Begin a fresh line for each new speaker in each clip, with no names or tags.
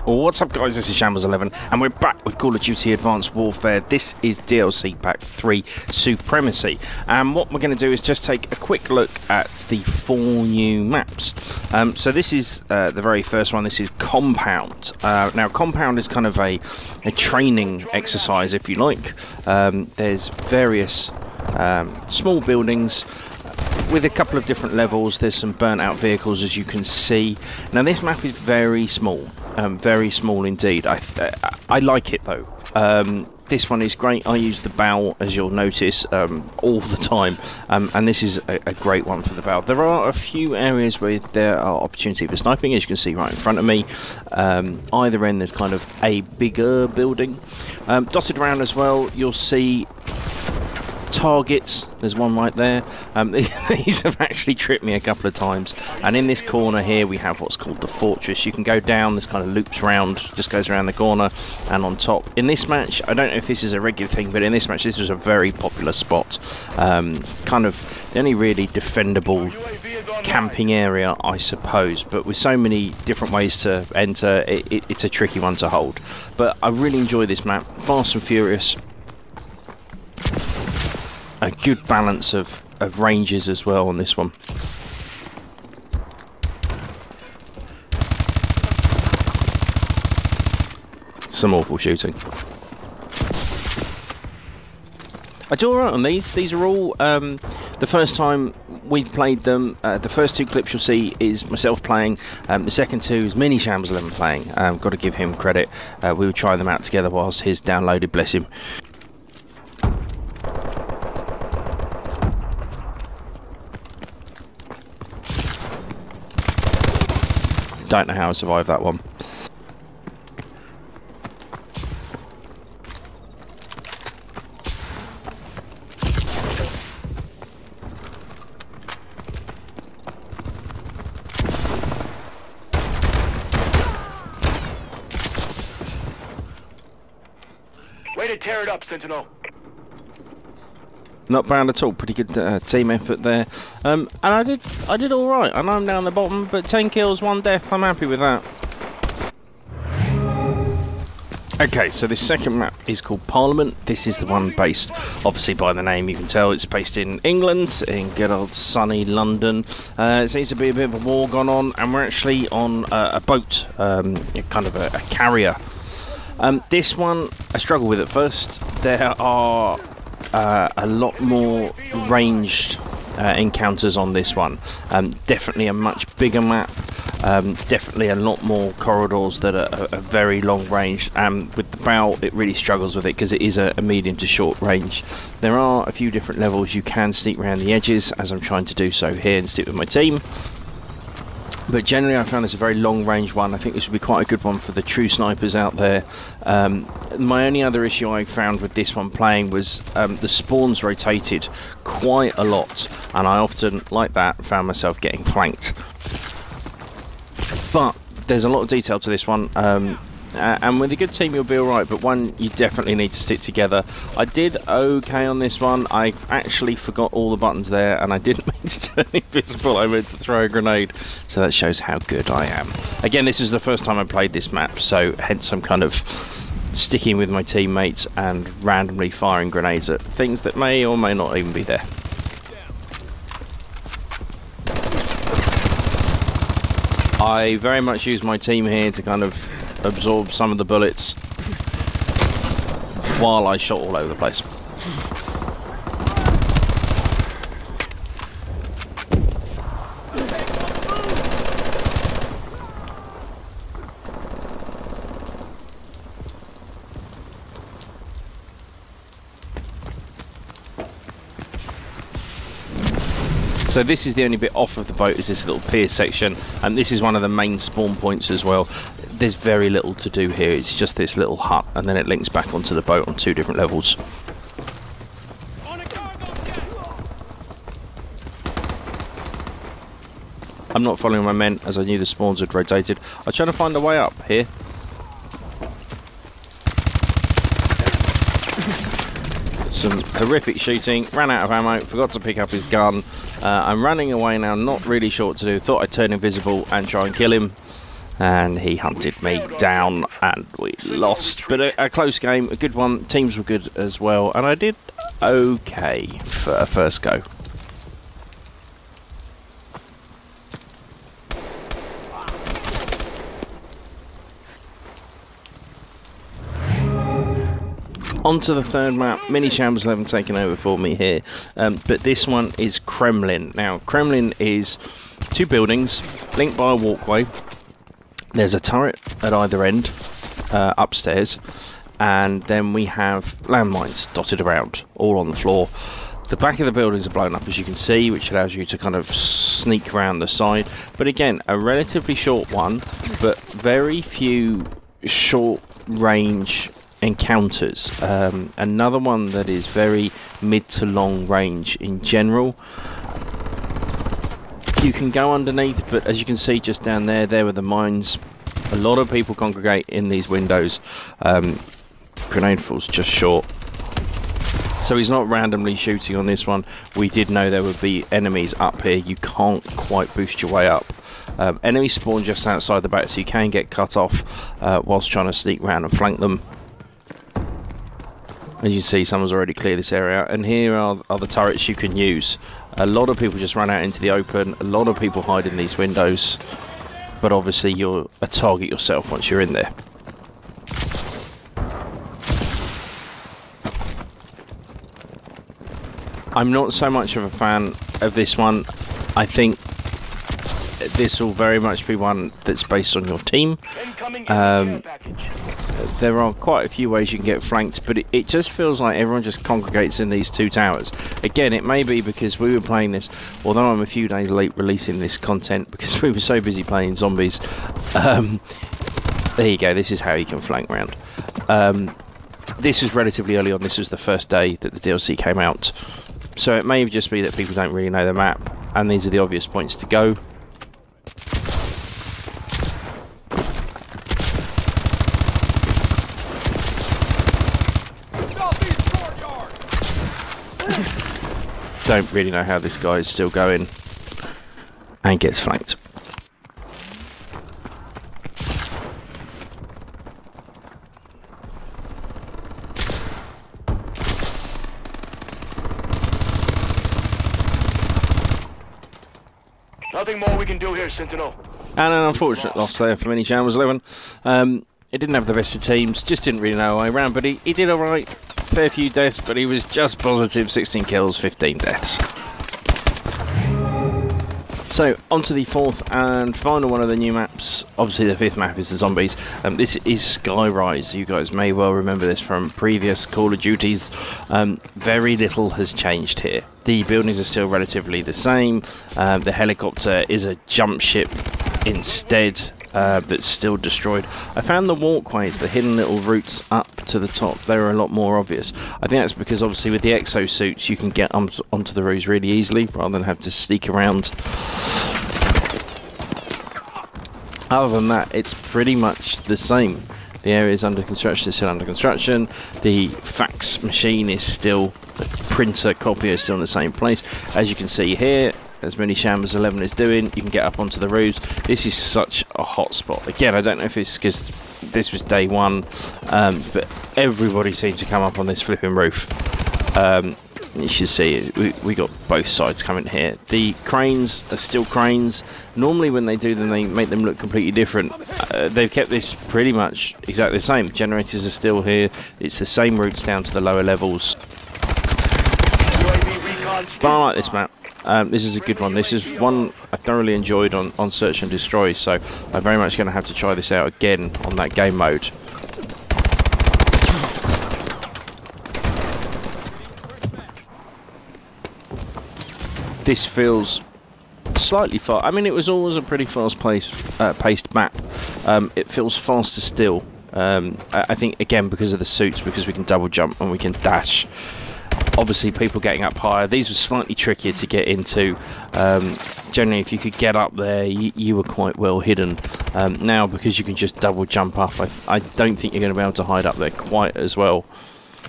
What's up guys, this is Shambles11 and we're back with Call of Duty Advanced Warfare. This is DLC Pack 3 Supremacy, and what we're going to do is just take a quick look at the 4 new maps. So this is the very first one. This is Compound. Now Compound is kind of a training exercise, if you like. There's various small buildings with a couple of different levels. There's some burnt out vehicles, as you can see. Now this map is very small indeed. I like it though. This one is great. I use the bow, as you'll notice, all the time, and this is a great one for the bow. There are a few areas where there are opportunity for sniping, as you can see right in front of me. Either end there's kind of a bigger building. Dotted around as well, you'll see targets. There's one right there. These have actually tripped me a couple of times, and in this corner here we have what's called the fortress. You can go down, this kind of loops around, just goes around the corner, and on top. In this match, I don't know if this is a regular thing, but in this match this was a very popular spot. Kind of the only really defendable camping area, I suppose, but with so many different ways to enter, it's a tricky one to hold. But I really enjoy this map. Fast and Furious. A good balance of ranges as well on this one. Some awful shooting. I do alright on these. These are all the first time we've played them. The first 2 clips you'll see is myself playing. The second 2 is Mini Shambles11 playing. Got to give him credit. We would try them out together whilst his downloaded, bless him. Don't know how I survived that one.
Way to tear it up, Sentinel.
Not bad at all. Pretty good team effort there. And I did all right. I know I'm down the bottom, but 10 kills, 1 death. I'm happy with that. Okay, so this second map is called Parliament. This is the one based, obviously by the name you can tell, it's based in England, in good old sunny London. It seems to be a bit of a war gone on, and we're actually on a boat, kind of a carrier. This one I struggle with at first. There are a lot more ranged encounters on this one. Definitely a much bigger map. Definitely a lot more corridors that are very long range. With the bow it really struggles with it because it is a medium to short range. There are a few different levels you can sneak around the edges, as I'm trying to do so here and stick with my team. But generally I found this a very long range one. I think this would be quite a good one for the true snipers out there. My only other issue I found with this one playing was the spawns rotated quite a lot, and I often, like that, found myself getting flanked. But there's a lot of detail to this one, and with a good team you'll be alright, but one you definitely need to stick together. I did okay on this one. I actually forgot all the buttons there, and I didn't mean to turn invisible. I meant to throw a grenade, so that shows how good I am. Again, this is the first time I played this map, so hence I'm kind of sticking with my teammates and randomly firing grenades at things that may or may not even be there. I very much use my team here to kind of absorb some of the bullets while I shot all over the place. So this is the only bit off of the boat, is this little pier section, and this is one of the main spawn points as well. There's very little to do here. It's just this little hut, and then it links back onto the boat on 2 different levels. I'm not following my men, as I knew the spawns had rotated. I'm trying to find a way up here. Some horrific shooting, ran out of ammo, forgot to pick up his gun. I'm running away now, not really sure what to do. Thought I'd turn invisible and try and kill him. and he hunted me down, and we lost. But a close game, a good one. Teams were good as well, and I did okay for a first go. Onto the third map, Mini Shambles 11 taking over for me here, but this one is Kremlin. Now, Kremlin is two buildings linked by a walkway. There's a turret at either end, upstairs, and then we have landmines dotted around, all on the floor. The back of the buildings are blown up, as you can see, which allows you to kind of sneak around the side. But again, a relatively short one, but very few short-range encounters. Another one that is very mid to long range in general. You can go underneath, but as you can see just down there were the mines. A lot of people congregate in these windows. Grenade falls just short, so he's not randomly shooting on this one. We did know there would be enemies up here. You can't quite boost your way up. Enemies spawn just outside the back, so you can get cut off whilst trying to sneak around and flank them. As you see, someone's already cleared this area, and here are the turrets you can use. A lot of people just run out into the open, a lot of people hide in these windows, but obviously you're a target yourself once you're in there. I'm not so much of a fan of this one. I think this will very much be one that's based on your team. There are quite a few ways you can get flanked, but it just feels like everyone just congregates in these two towers. Again, it may be because we were playing this, although I'm a few days late releasing this content because we were so busy playing zombies. There you go, this is how you can flank round. This was relatively early on, this was the first day that the DLC came out. So it may just be that people don't really know the map, and these are the obvious points to go. Don't really know how this guy is still going and gets flanked.
Nothing more we can do here, Sentinel.
And an unfortunate loss there for Mini Shambles 11. He didn't have the best of teams, just didn't really know how he ran, but he did alright. Fair few deaths, but he was just positive. 16 kills, 15 deaths. So, onto the fourth and final one of the new maps. Obviously, the fifth map is the zombies. This is Skyrise. You guys may well remember this from previous Call of Duties. Very little has changed here. The buildings are still relatively the same. The helicopter is a jump ship instead. That's still destroyed. I found the walkways, the hidden little routes up to the top, they were a lot more obvious. I think that's because obviously with the exosuits you can get onto the roofs really easily rather than have to sneak around. Other than that, it's pretty much the same. The area is under construction, is still under construction. The fax machine is still, the printer copier is still in the same place. As you can see here, as Mini Shambles 11 is doing, you can get up onto the roofs. This is such a hot spot. Again, I don't know if it's because this was day one, but everybody seems to come up on this flipping roof. You should see we got both sides coming here. The cranes are still cranes. Normally when they do them, they make them look completely different. They've kept this pretty much exactly the same. Generators are still here. It's the same routes down to the lower levels. But I like this map. This is a good one. This is one I thoroughly enjoyed on Search and Destroy, so I'm very much going to have to try this out again on that game mode. This feels slightly fast. I mean, it was always a pretty fast-paced map. It feels faster still. I think, again, because of the suits, because we can double jump and we can dash. Obviously, people getting up higher, these were slightly trickier to get into. Generally, if you could get up there, you were quite well hidden. Now, because you can just double jump up, I don't think you're going to be able to hide up there quite as well.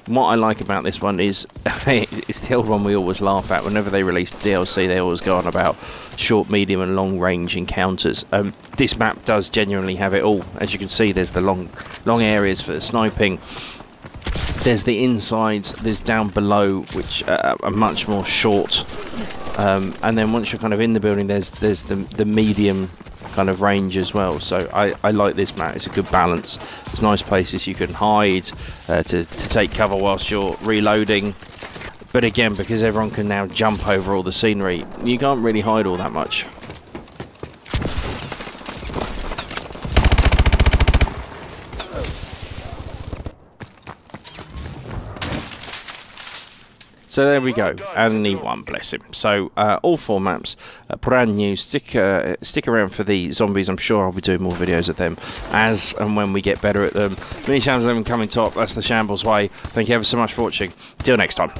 What I like about this one is it's the old one we always laugh at. Whenever they release DLC, they always go on about short, medium and long range encounters. This map does genuinely have it all. As you can see, there's the long areas for the sniping. There's the insides, there's down below, which are much more short. And then once you're kind of in the building, there's the medium kind of range as well. So I like this map. It's a good balance. There's nice places you can hide to take cover whilst you're reloading. But again, because everyone can now jump over all the scenery, you can't really hide all that much. So there we go, and the one, bless him. So all 4 maps, brand new. Stick around for the zombies. I'm sure I'll be doing more videos of them as and when we get better at them. Mini Shambles 11 coming top. That's the Shambles way. Thank you ever so much for watching. Till next time.